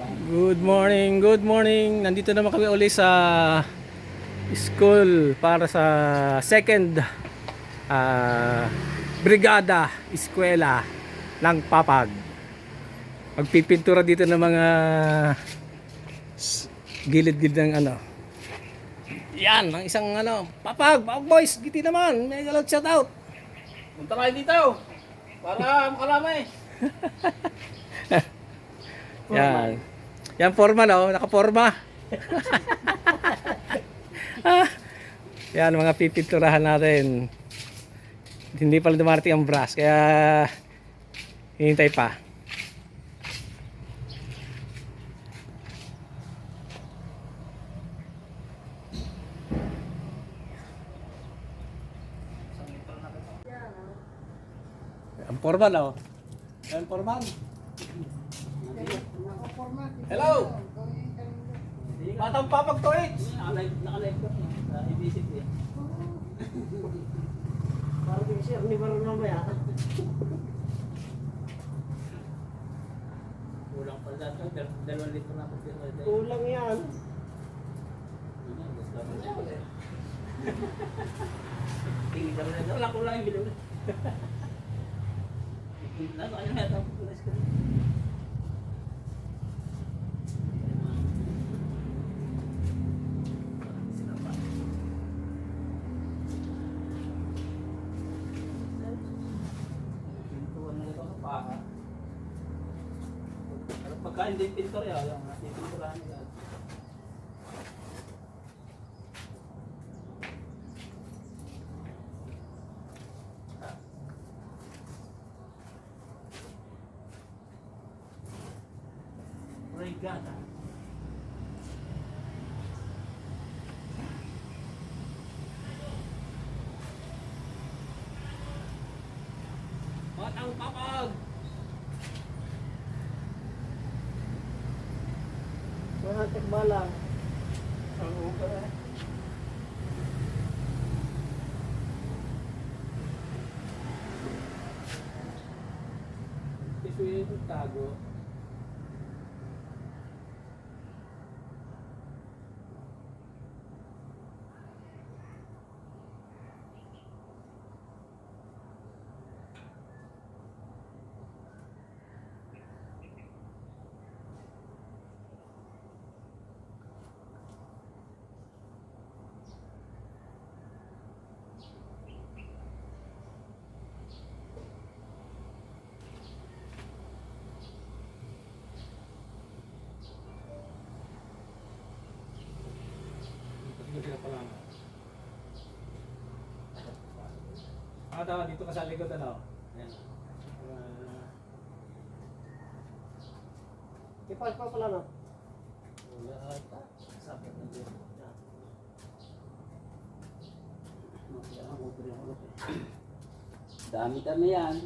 Good morning, good morning. Nandito naman kami uli sa school para sa second brigada eskwela ng Papag. Magpipintura dito ng mga gilid-gilid ng ano. Yan, ang isang ano, Papag boys, giti naman, may galot shout out. Punta kayo dito para makalamay. Yan. Yan forma no, nakaporma. Yan mga pipinturahan natin. Hindi pala dumarating ang brush kaya hinihintay pa. Ang forma no. Yan forma. Hello! Batang Papag to it! Nakalive ko sa ibisip eh. Parang yung sir, hindi marunong mamaya. Kulang pa dito. 2 litro na ako dito. Kulang yan. Tingin kami na. Wala kulang yung bilog. Nasa kayo na tapos kulas ko. Pagkain din pintor yan, yung napipinturahan nila. Brigada. Batang Papag! Mga tikbalang. Ang upa eh. Ito yung tago. Tama, dito ka sa likod ano. Ayan. Ipas pa pala no? Wala ata. Sabi na dito. Dami-dami yan.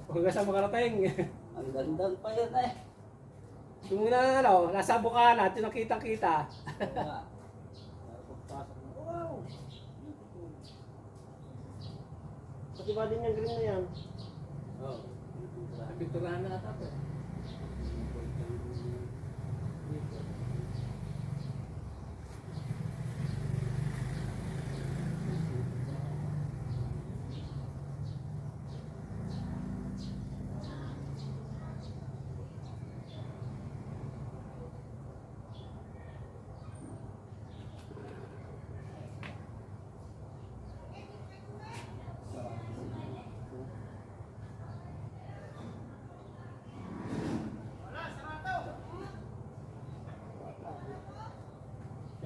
Hanggang sa makarating. Ang gandang pa yan eh. Yung na ano, nasa bukaan natin nakita-kita. Wow! Pati ba din yung green na yan? Oh. Pinturahan na natin.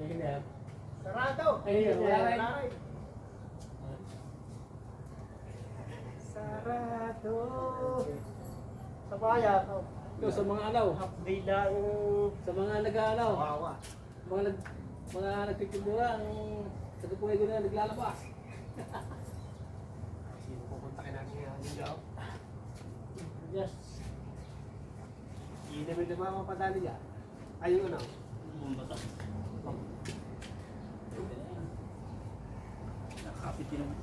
Ayun. Sarado! Ayun, wala rin. Sarado! Sa bayan, oh. Ito sa mga alaw, Half day lang. sa mga nag-alaw, Kawawa. mga nagpipindura, ang tagapuhay ko na naglalabas. Sino pupuntakin natin yung job? Yes. Hindi naman naman mapadali niya. Ayun ano? Bumbatak. Nakapit din naman.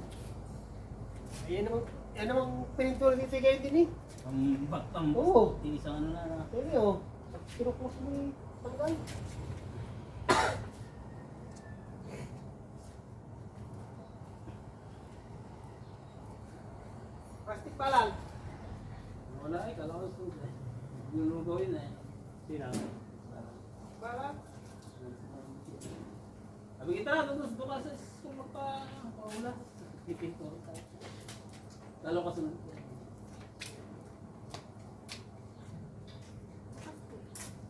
Ayan naman. Yan namang pinintura dito kayo din eh. Ang baktang. Oo. Isang ano na. Pwede oh. Pinuklas mo yung tanggal. Plastic pa lang. Wala eh, kala ko susunod eh. Lulugoyin eh. Sino? Balat. Sabi kita na, doon ka sa school magpa-paula. Pipinto. Lalo ka sunod.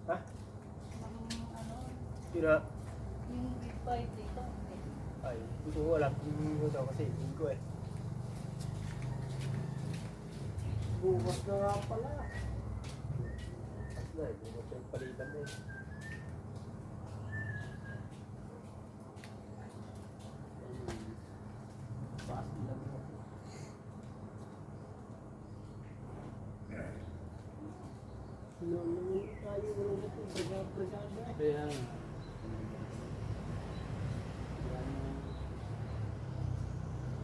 Ha? Ano, Sino? yung big bite dito. Ay, hindi ko alam. Hindi ko daw kasi hindi ko eh. Bukas na nga pala. Bukas na eh. Bukas na yung palitan na eh. Paas nila mo. Naman tayo wala na ito. Brigada. Kaya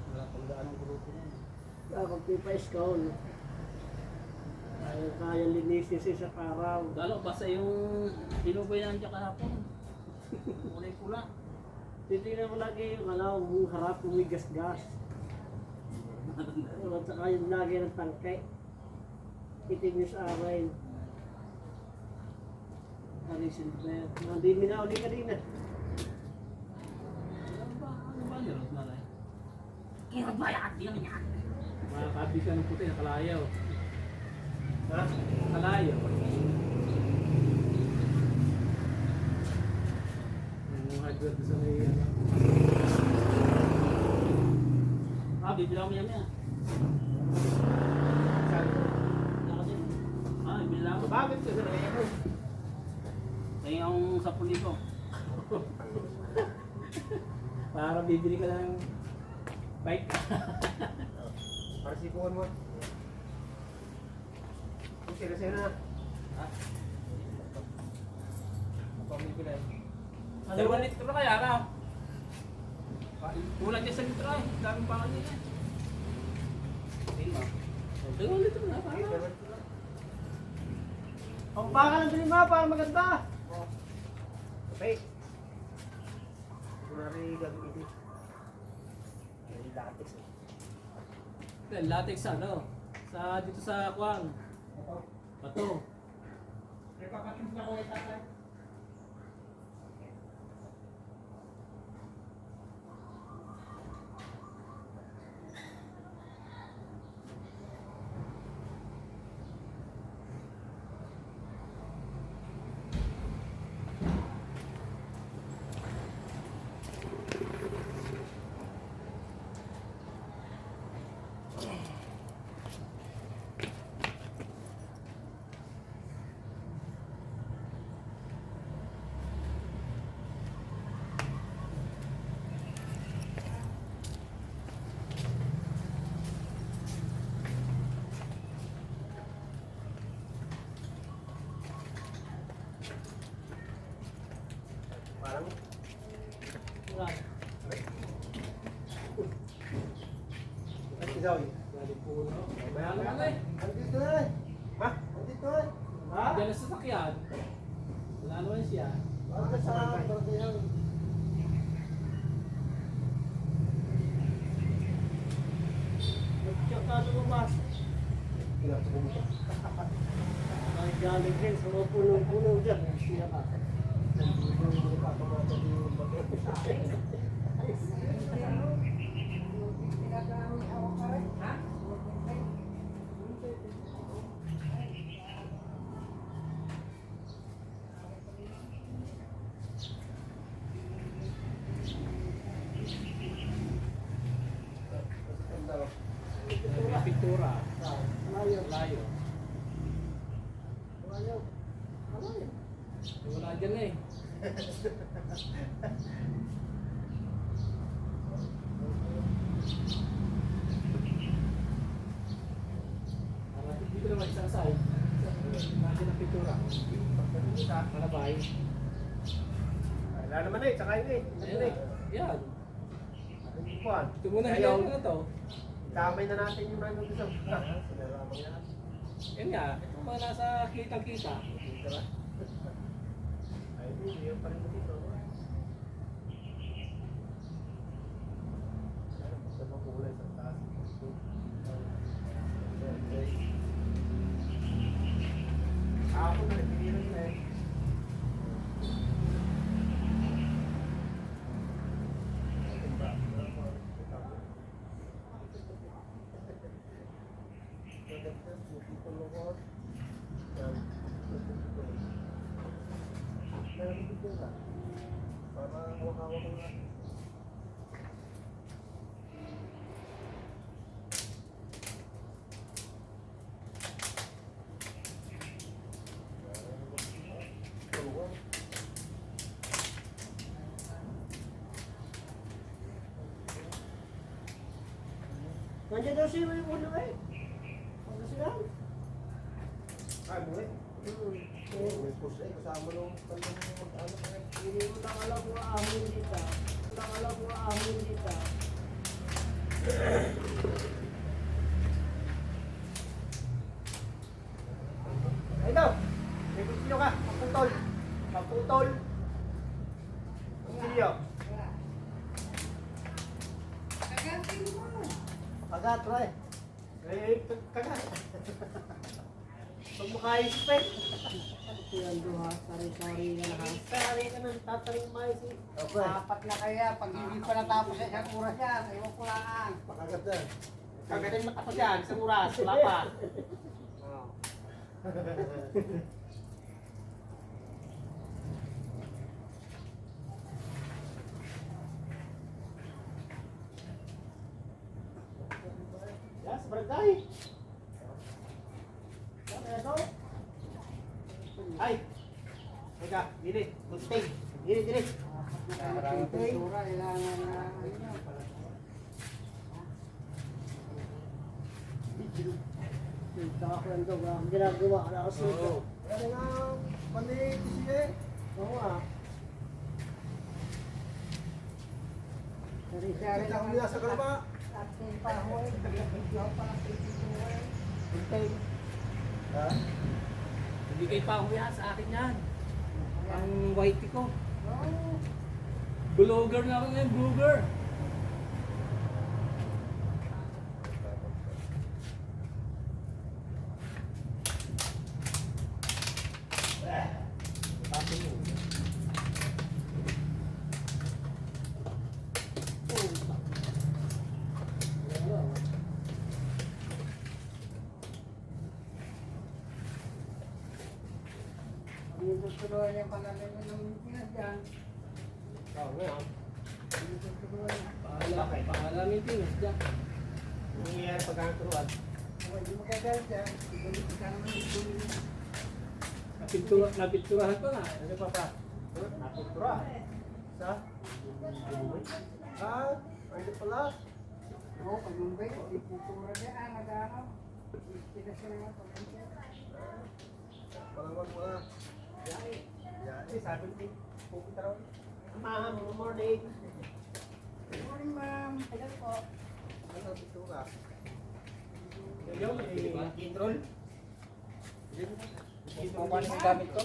wala pang daan ang grupo na. Kapag pipa-scowl. Kaya linisin sa isang araw. Lalo basta yung pinubay namin dyan kahapon. Kulay pula. Titignan mo lagi yung yung harap kung may gas-gas. At saka yung lagi ng tangke. Itig niyo sa amin. Hari Silver. Hindi minauli ka din ah. Ano ba nirot na lang? Kaya bayan din yan. Mga kabisa ng puti, nakalayaw. Ha? Nakalayaw. Yung hardware sa may ano. Bibilang mo yan yan. Saan? Bibilang mo. Bakit ka sa mo? Kaya yung 10,000. Para bibili ka ng bike. Para sipuan mo. Kung sila na. Ha? Pamili na. Dalawang litro kaya ka? Kulang dyan sa litro eh. Daming pangal niya eh. Dalawang litro na. Paano? Ang baka ng bilhin mo para maganda. Okay. Kunwari gagawin. Ay, latex eh. Latex ano? Dito sa Kuang. Bato. Repapatins na ko itatay. Parang Wala. at isaw eh. Galing puno. Wala naman eh. Andito na eh. Ha? Andito na eh. Ha? Diyan na sa sakyan. Wala naman siya. Bakit sa barangay? Nagtsaka lumabas. Kinatubo mo. Ay, galing din sa mga punong-puno dyan. Siya ka. Nandito pa kamata yung bago. May pintura. Layo. Layo. Layo. Layo. Wala dyan eh. Dito naman isang side. Nandiyan ang pintura. Malabay. Wala naman eh, tsaka yun eh. Ito na eh. Yan. Hindi po ah. Ito muna Ayaw. hilaw na to. Kamay na natin yung ano dito. Sinaramang yan. Yan nga, ito mga nasa kitang-kita. Tara. Ay, hindi yung pa rin mo dito. Basta makulay sa taas. Ako na, pinilang na eh. Para hawak-hawak ko na. Nandiyan daw siya yung ulo eh. Pagkasilang. Ay, buhay. May push eh, kasama nung mag-ano ka eh. Hindi mo lang alam kung aamon dito. Lang alam kung aamon dito. Ay daw! May kusilyo ka, paputol. Paputol. Kusilyo. Kagat, Ray. Eh, kagat. Pag makaisip Ito yung duha, sari-sari na lahat. Sari ka ng tataring mais eh. Okay. Apat na kaya, pag hindi pa natapos sa isang oras yan, ewan ko lang. Pakagat na. Kagaling matapos yan, isang oras, wala pa. Oh. Yes, barangay. Ano? Ay! Teka, dili, gunting. Dili, dili. Maraming pintura, kailangan na ano. Ito ako lang daw, ang ginagawa ka na kasi ito. Ano nga, mali, sige. Oo nga. Sari-sari Kita kami nasa kalaba. Ating pahoy, bigyan pa ng pintura. Hintay. Ha? Hindi kayo pa huya sa akin yan. Ang whitey ko. Oh, Blogger na ako ngayon, blogger. dito tuloy yung panalim ng pinag dyan. Oo nga. Dito tuloy. Pahala maintenance dyan. Nangyayari pagkakaturuan. Kung hindi mo kagalit dyan, ibalik ka naman ito. Napinturahan ko na. Ano pa pa? Naputura. Sa? Ah, ano pala? Oo, pag Mumbai, hindi putura dyan, nag-ano. Pinas ka naman pag Palawag mo na. Yan. Sabi ko, pupunta raw. Ma'am, good morning. Good morning, ma'am. Hello po. Ano dito ka? Yung control. Kung paano yung gamit ko?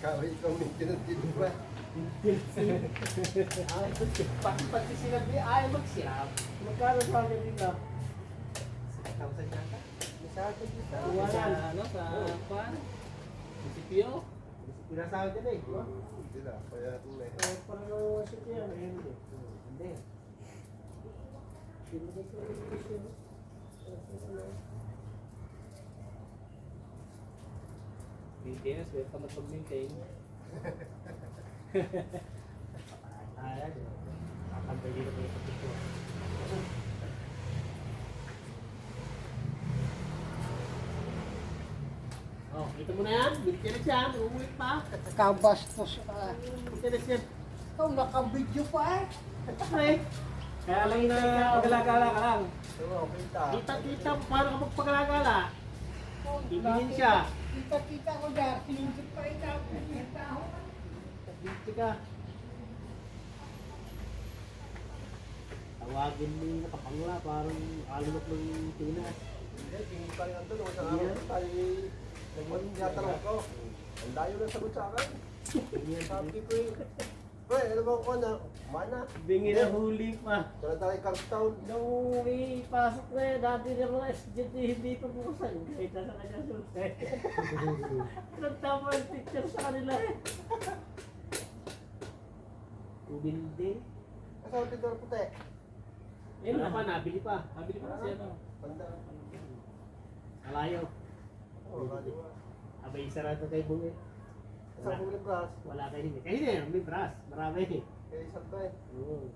Kawin ikaw maintenance din ba? Pag sinabi, ayaw mag-siap. Magkano sa akin dito? 6,000 yata. Masyado dito. Sa, ano, sa, pan? Munisipyo? Pinasawa din eh. Hindi na, kaya tunay. Parang nang wasip yan. Hindi. Pinagay ko yung issue. Maintenance, may pa mag-maintain. Ayan. Kakantay dito ko yung kapito. Oh, kita mo na yan. Maintenance yan. Umulit pa. Kabastos ka. Maintenance yan. Ikaw, naka-video pa eh. Pre. Kaya lang na pagala-gala ka lang. Oo, kita. Kita-kita paano ka magpagala-gala. Tingin siya. Kita ko dyan, sinunod pa rin ako. Dito ka. Tawagin mo yung nakapangla, parang alunok ng Pinas. Hindi, tingin pa rin ando. Nung isang araw tayo nagtanong ko. Ang layo na sagot sa akin. Sabi ko eh. Pre, ano ba ko na? Mana? Bingi na huli pa. Tara tayo Carlstown. Nung ipasok na yun, dati na mga SGT, hindi pa bukasan. Kahit nasa kanya sulte. Nagtama yung picture sa kanila eh. Ubindi. Kasama pintor puti. Yun na pa, nabili pa. Nabili pa kasi ano. Panda. Alayo. Oo, kaliwa. Abay, sarado kay Bungi. Isang bumili bras. Wala kayo hindi. Kayo na, may brass. Marami. Kaya isang bay. Oo.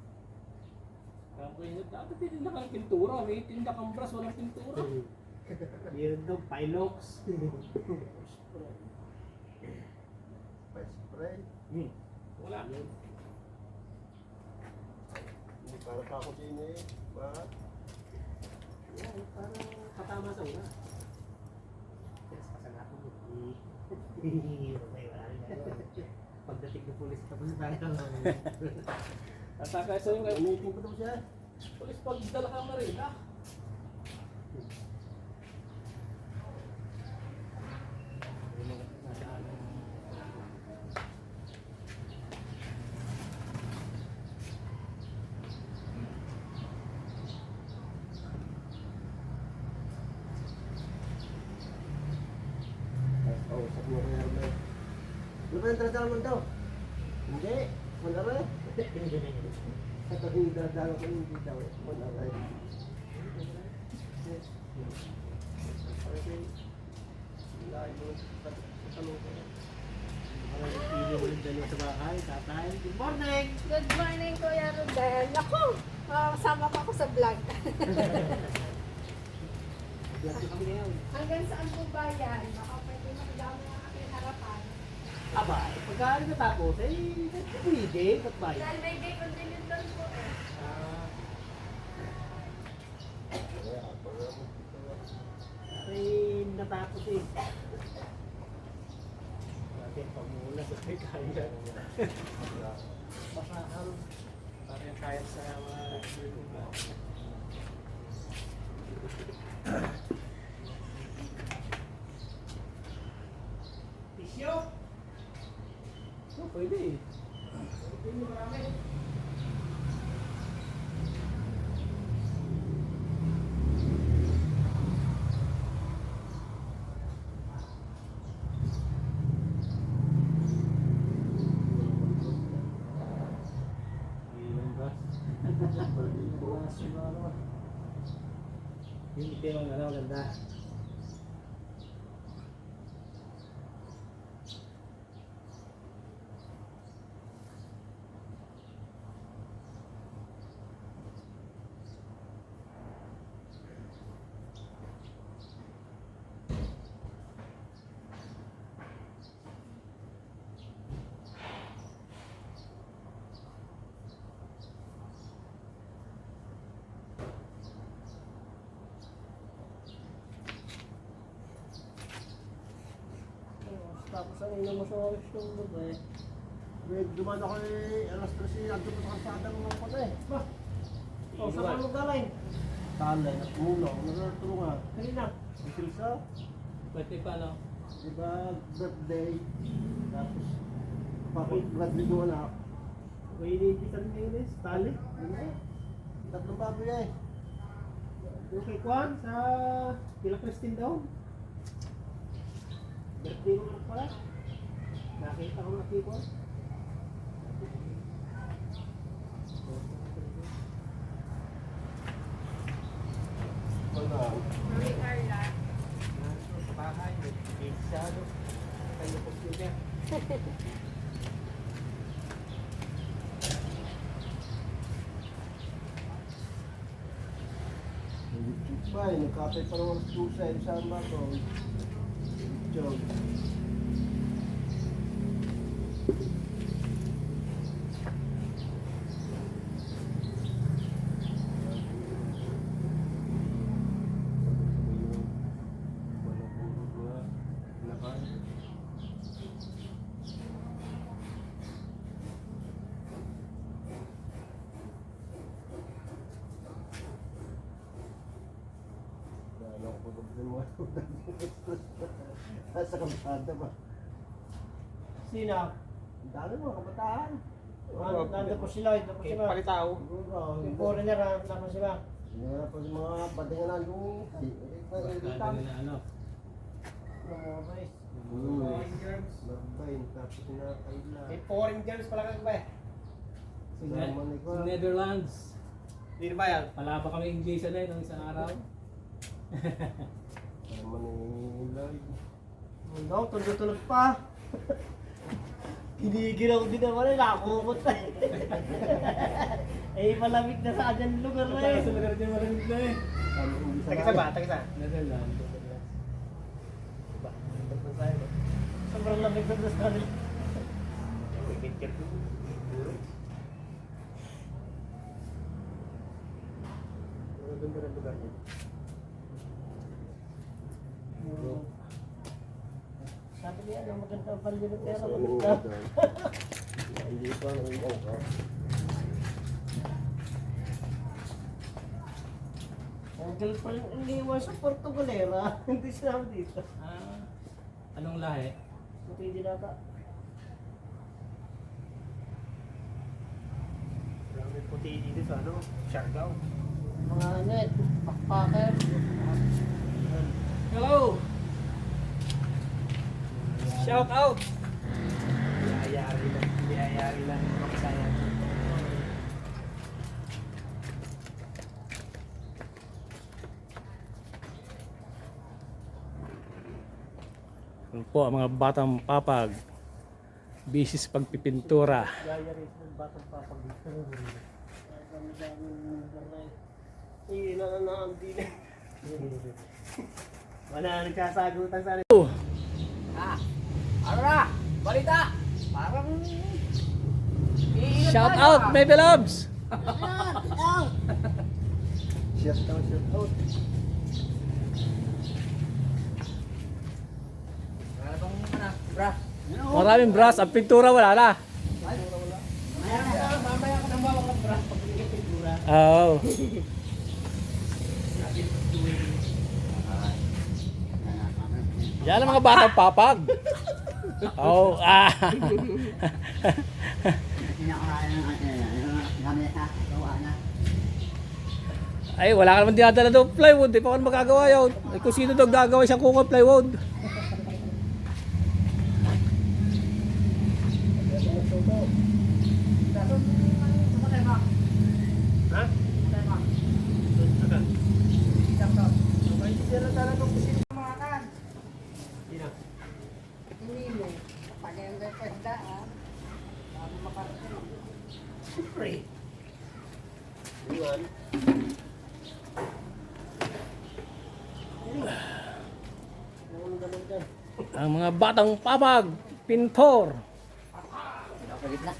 Kaya dapat hindi na kang pintura. May tinda kang brass, walang pintura. Meron daw, Pilox. May spray. Wala. Yun. Hindi para pa ako din eh. Ba? Yan, parang patama sa una. Yes, pasangako mo. Okay, wala rin gano'n. Pagdating ng pulis, tapos tayo. Tataka sa yung Umiting pa daw siya. Polis pag dala ka marila. Oo, sa mga kaya rin. Ano ba yung tratara mo daw? Hindi. Mandaray. Ito yung dadalo ko yung hindi daw. Mandaray. Layo. Sa tanong ko. Parang nagpili mo yung dalawa sa bahay. Tatay, good morning! Good morning, Kuya Rodel. Ako, kasama pa ako sa vlog. Vlog ko kami ngayon. Hanggang saan po ba yan? Baka pwede makidama ang aking harapan. Aba, pagkaan natapos, eh, pwede, ba't ba yun? Dahil may day continental po eh. Ay, natapos eh. Natin pamula sa may kaya. Pasahal. Parang kaya sa mga Tisyo? Pwede eh. Pwede marami. Yung itim ang ano, ganda. Tapos ang ina mo sa oras yung lupa eh. Dumaan ako eh, alas 13, ando pa sa kalsada ng mga pala eh. Ba? Oh, saan mo galing? Talay, natulong, natulungan. Kanina. Si Silsa, Pwede pa no? di ba, birthday. Tapos, graduate mo anak. May inibitan ngayon eh, tali. Yun eh. Tatlong bago yan eh. Yung kay Kwan sa Kila Christine daw. Birthday mo lang pala. Nakita ko na kay Kwan. Wala. Mami Carla. Sa bahay, pizza, no? Kayo po siya. Ba, nagkapit pa naman sa pusa eh, sa ba ko. Jog. Sa kampanta ba? Sino? Ang dami mga kabataan. Nandun po sila, nandun po sila. Palitaw. Yung foreigner, nandun po sila. Nga po yung mga patinganan yung Barkada nila ano. Yung mga boys. Labay, tapos na kaila. May foreign girls pala kang ba eh. Sa Netherlands. Hindi ba yan? Pala pa kami English na nung isang araw. Sama ni Lloyd. Ano, tulog-tulog pa. Hinigilaw din naman eh, nakakukot na eh. Malamig na sa kanyang lugar na eh. Sa lugar dyan malamig na eh. Tag-isa ba? Tag-isa? Netherlands. Sobrang lamig na sa kanila. Ganda ng lugar niya. Sabi niya, ang maganda ang palyo ng pera. Sa anong Maganda. lugar? Hindi pa nang angka. Ang galit pa rin iniwan sa Portugalera. Hindi sinabi dito. Ah, anong lahi? Buti hindi nata. Marami puti dito sa ano? Siargao. Mga ano eh, backpacker. Hello! Shout out! Biyayari lang yung mga kasaya. Ano po ang mga batang papag. Busy sa pagpipintura. Gaya rin ng batang papag dito. Hindi na din eh. Wala na nagkasagutan sa Ano na? Balita! Parang... Shout out, baby loves! Shout out, shout out. Ano bang ano? Bra? Maraming brass, ang pintura wala na. mamaya ka nang bawa ng brass pag hindi pintura. Oo. Yan ang mga batang papag. Oh, ah. Ay, wala ka naman dinadala daw plywood. Di pa ako magagawa yun. Ay, kung sino daw gagawa siyang kukong plywood. Hindi mo. Paganda pa isda ah. Bago makarating. Siyempre. Iwan. Ang mga batang papag, pintor. Palit na.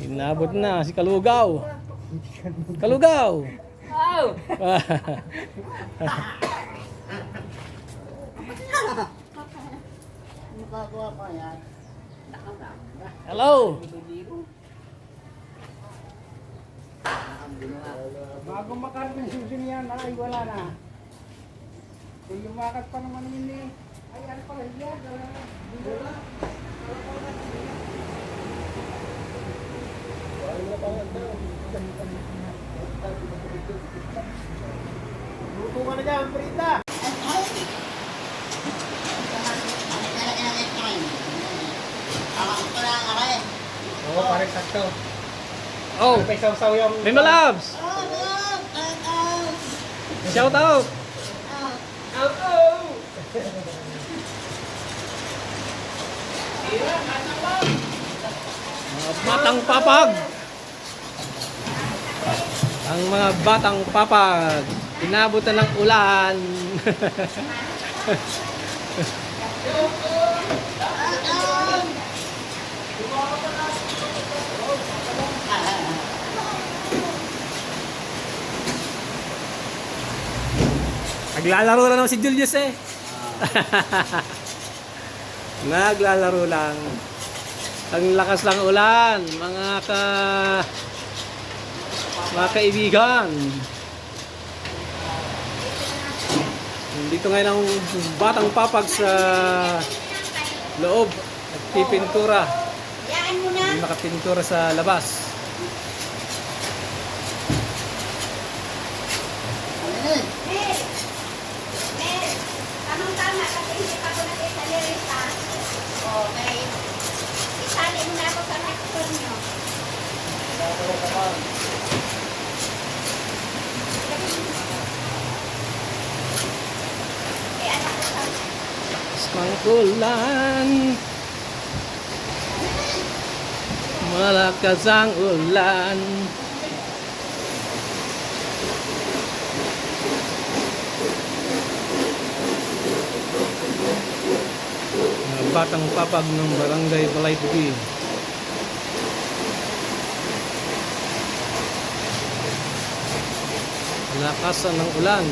Inabot na si Kalugaw. Kalugaw! Oh! Magagawa pa yan. Hello! Bago makarating susun yan, ay wala na. Kung lumakas pa naman yun eh. Ay, ano pala yan? Wala. Luto ka na dyan, Frida. Oo, parang sakto. Oh, May saw-saw yung... Mima Labs! Shout out! Mga batang papag! Ang mga batang papag, inabutan ng ulan. Naglalaro na naman si Julius eh. Naglalaro lang. Ang lakas ng ulan, mga kaibigan. Dito ngayon ang batang papag sa loob. Nagpipintura. Hindi nakapintura sa labas. Tamang-tama kasi hindi pa ako nag-isalis ha. Okay. Isali mo na ako sa lecture nyo. Eh, anak ko sa... Ang ulan. Malakas ang ulan. Mga batang papag ng Barangay Balaytugi. Lakasan ng ulan.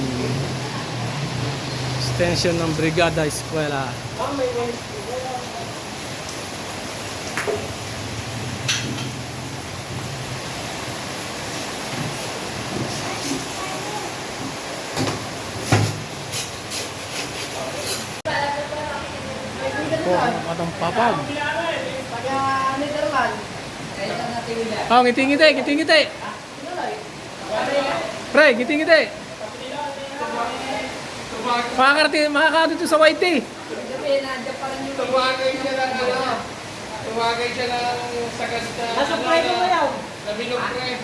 Extension ng Brigada Eskwela. Po, atong papag. Oh, ngiti-ngiti, ngiti-ngiti. Pre, ngiti-ngiti. Makakarating dito sa YT. Tumagay siya ng ano. Tumagay siya ng sagas na... Nasa pwede mo yaw. Na binugre.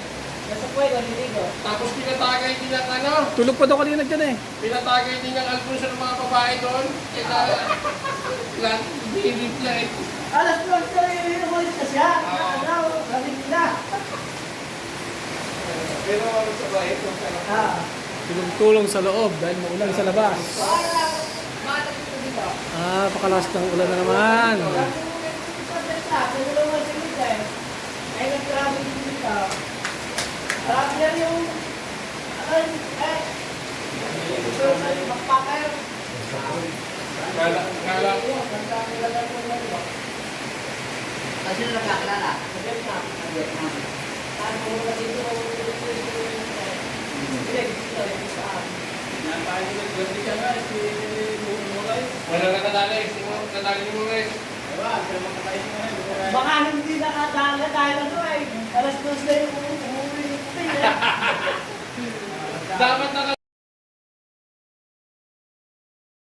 Nasa pwede, niligo. Tapos pinatagay din ng ano. Tulog pa daw kanina dyan eh. Pinatagay din ng Alfonso ng mga babae doon. Kaya lahat hindi niya eh. Alas ko, umalis na siya. Sabi nila. Pero ano sa bahay ito? Tulong sa loob dahil maulan sa labas. Pakalakas ng ulan na naman. Kala ko. Kasi nakakilala. Wala nakadali. Nadali mo guys. Baka hindi nakadala dahil ano eh. Alas 2 na yung umuwi. Dapat na